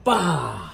Bah!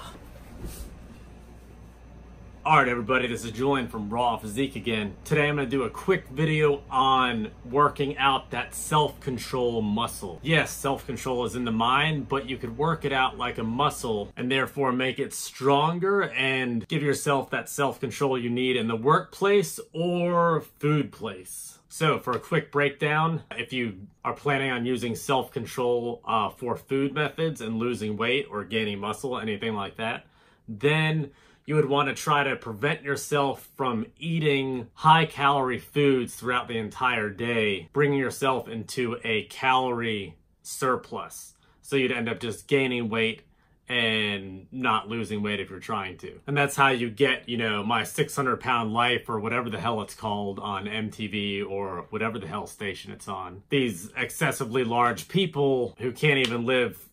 Alright everybody, this is Julian from Raw Physique again. Today I'm going to do a quick video on working out that self-control muscle. Yes, self-control is in the mind, but you could work it out like a muscle and therefore make it stronger and give yourself that self-control you need in the workplace or food place. So for a quick breakdown, if you are planning on using self-control for food methods and losing weight or gaining muscle, anything like that, then you would want to try to prevent yourself from eating high-calorie foods throughout the entire day, bringing yourself into a calorie surplus. So you'd end up just gaining weight and not losing weight if you're trying to. And that's how you get, My 600-Pound Life or whatever the hell it's called on MTV or whatever the hell station it's on. These excessively large people who can't even live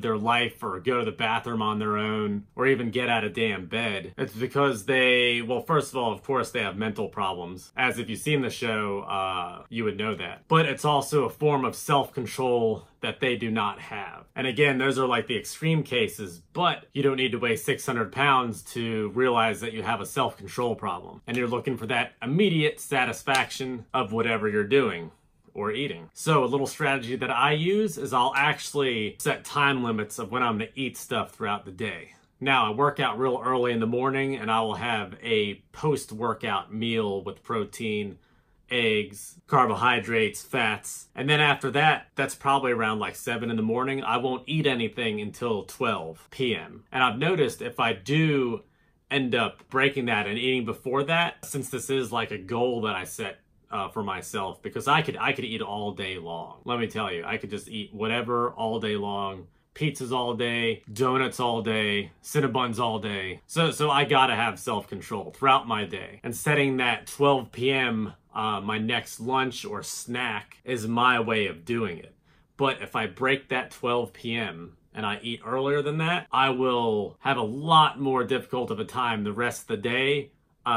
their life or go to the bathroom on their own or even get out of damn bed. It's because first of all, of course, they have mental problems. As if you've seen the show, you would know that. But it's also a form of self-control that they do not have. And again, those are like the extreme cases, but you don't need to weigh 600 pounds to realize that you have a self-control problem. And you're looking for that immediate satisfaction of whatever you're doing or eating. So a little strategy that I use is I'll actually set time limits of when I'm gonna eat stuff throughout the day. Now I work out real early in the morning and I will have a post-workout meal with protein, eggs, carbohydrates, fats. And then after that, that's probably around like 7 in the morning. I won't eat anything until 12 p.m. And I've noticed if I do end up breaking that and eating before that, since this is like a goal that I set for myself, because I could eat all day long. Let me tell you, I could just eat whatever all day long. Pizzas all day, donuts all day, Cinnabons all day. So I gotta have self-control throughout my day. And setting that 12 p.m. My next lunch or snack is my way of doing it. But if I break that 12 p.m. and I eat earlier than that, I will have a lot more difficult of a time the rest of the day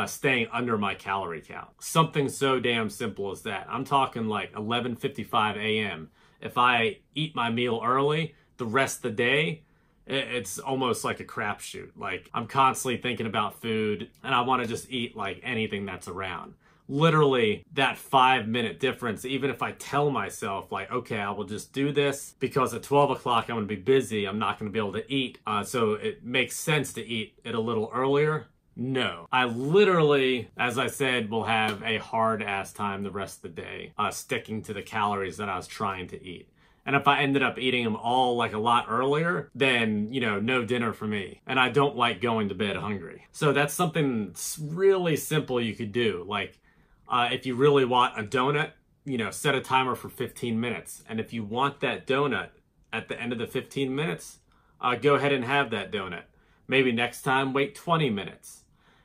staying under my calorie count. Something so damn simple as that. I'm talking like 11:55 a.m. If I eat my meal early, the rest of the day, it's almost like a crapshoot. Like I'm constantly thinking about food and I want to just eat like anything that's around. Literally that 5-minute difference, even if I tell myself like, okay, I will just do this because at 12 o'clock I'm going to be busy. I'm not going to be able to eat. So it makes sense to eat it a little earlier. No, I literally, as I said, will have a hard ass time the rest of the day sticking to the calories that I was trying to eat. And if I ended up eating them all like a lot earlier, then, no dinner for me. And I don't like going to bed hungry. So that's something that's really simple you could do. Like if you really want a donut, set a timer for 15 minutes. And if you want that donut at the end of the 15 minutes, go ahead and have that donut. Maybe next time, wait 20 minutes.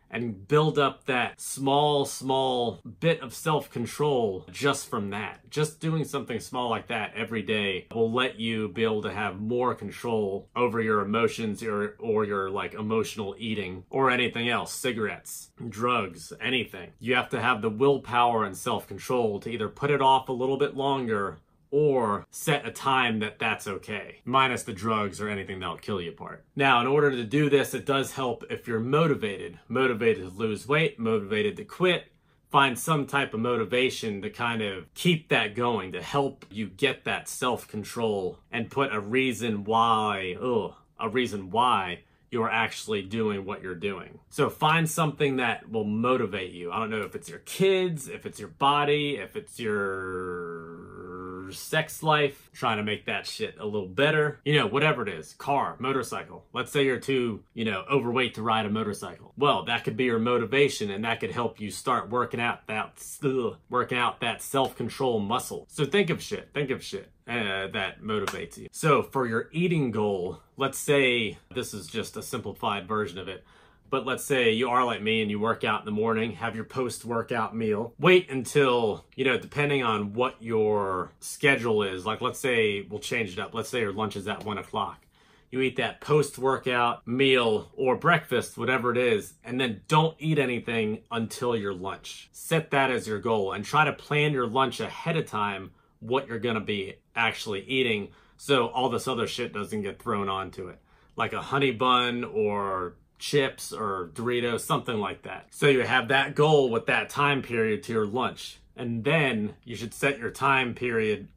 And build up that small bit of self-control just from that. Just doing something small like that every day will let you be able to have more control over your emotions or your like emotional eating or anything else, cigarettes, drugs, anything. You have to have the willpower and self-control to either put it off a little bit longer or set a time that's okay, minus the drugs or anything that'll kill you apart. Now, in order to do this, it does help if you're motivated to lose weight, motivated to quit. Find some type of motivation to kind of keep that going, to help you get that self-control and put a reason why you're actually doing what you're doing. So find something that will motivate you. I don't know if it's your kids, if it's your body, if it's your sex life, trying to make that shit a little better. Whatever it is, car, motorcycle. Let's say you're too, overweight to ride a motorcycle. Well, that could be your motivation and that could help you start working out that self-control muscle. So think of shit that motivates you. So for your eating goal, let's say, this is just a simplified version of it, but let's say you are like me and you work out in the morning, have your post-workout meal. Wait until, depending on what your schedule is, like let's say, we'll change it up. Let's say your lunch is at 1 o'clock. You eat that post-workout meal or breakfast, whatever it is, and then don't eat anything until your lunch. Set that as your goal and try to plan your lunch ahead of time, what you're gonna be actually eating, so all this other shit doesn't get thrown onto it, like a honey bun or chips or Doritos, something like that. So you have that goal with that time period to your lunch, and then you should set your time period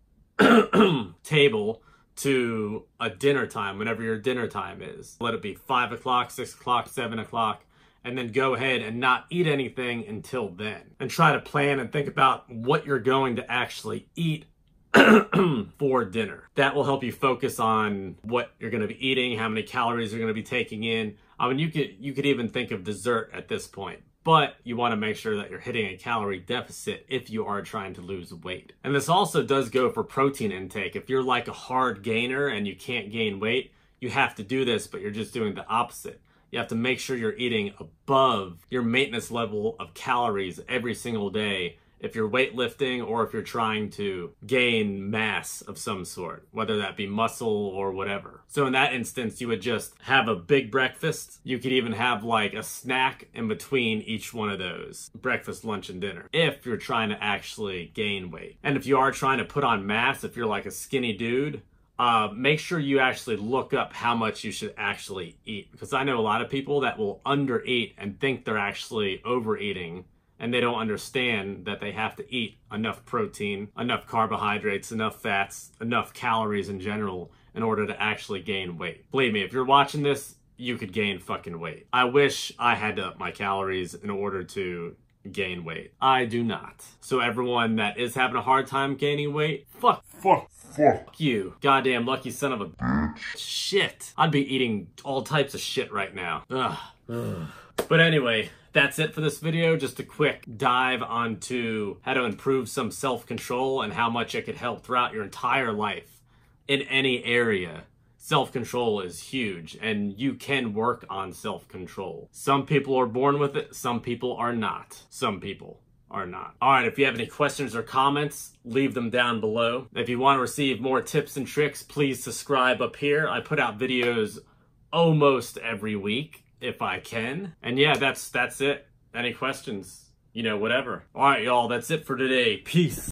table to a dinner time, whenever your dinner time is. Let it be 5 o'clock, 6 o'clock, 7 o'clock, and then go ahead and not eat anything until then. And try to plan and think about what you're going to actually eat for dinner. That will help you focus on what you're going to be eating, how many calories you're going to be taking in. I mean, you could even think of dessert at this point, but you want to make sure that you're hitting a calorie deficit if you are trying to lose weight. And this also does go for protein intake. If you're like a hard gainer and you can't gain weight, you have to do this, but you're just doing the opposite. You have to make sure you're eating above your maintenance level of calories every single day if you're weightlifting or if you're trying to gain mass of some sort, whether that be muscle or whatever. So in that instance, you would just have a big breakfast. You could even have like a snack in between each one of those, breakfast, lunch, and dinner, if you're trying to actually gain weight. And if you are trying to put on mass, if you're like a skinny dude, make sure you actually look up how much you should actually eat. Because I know a lot of people that will undereat and think they're actually overeating, and they don't understand that they have to eat enough protein, enough carbohydrates, enough fats, enough calories in general in order to actually gain weight. Believe me, if you're watching this, you could gain fucking weight. I wish I had to up my calories in order to gain weight. I do not. So everyone that is having a hard time gaining weight, fuck you. Goddamn lucky son of a bitch. Shit. I'd be eating all types of shit right now. Ugh. But anyway, that's it for this video. Just a quick dive onto how to improve some self-control and how much it could help throughout your entire life in any area. Self-control is huge, and you can work on self-control. Some people are born with it, some people are not. Some people are not. All right, if you have any questions or comments, leave them down below. If you want to receive more tips and tricks, please subscribe up here. I put out videos almost every week, if I can. And yeah, that's it. Any questions? You know, whatever. All right, y'all, that's it for today. Peace.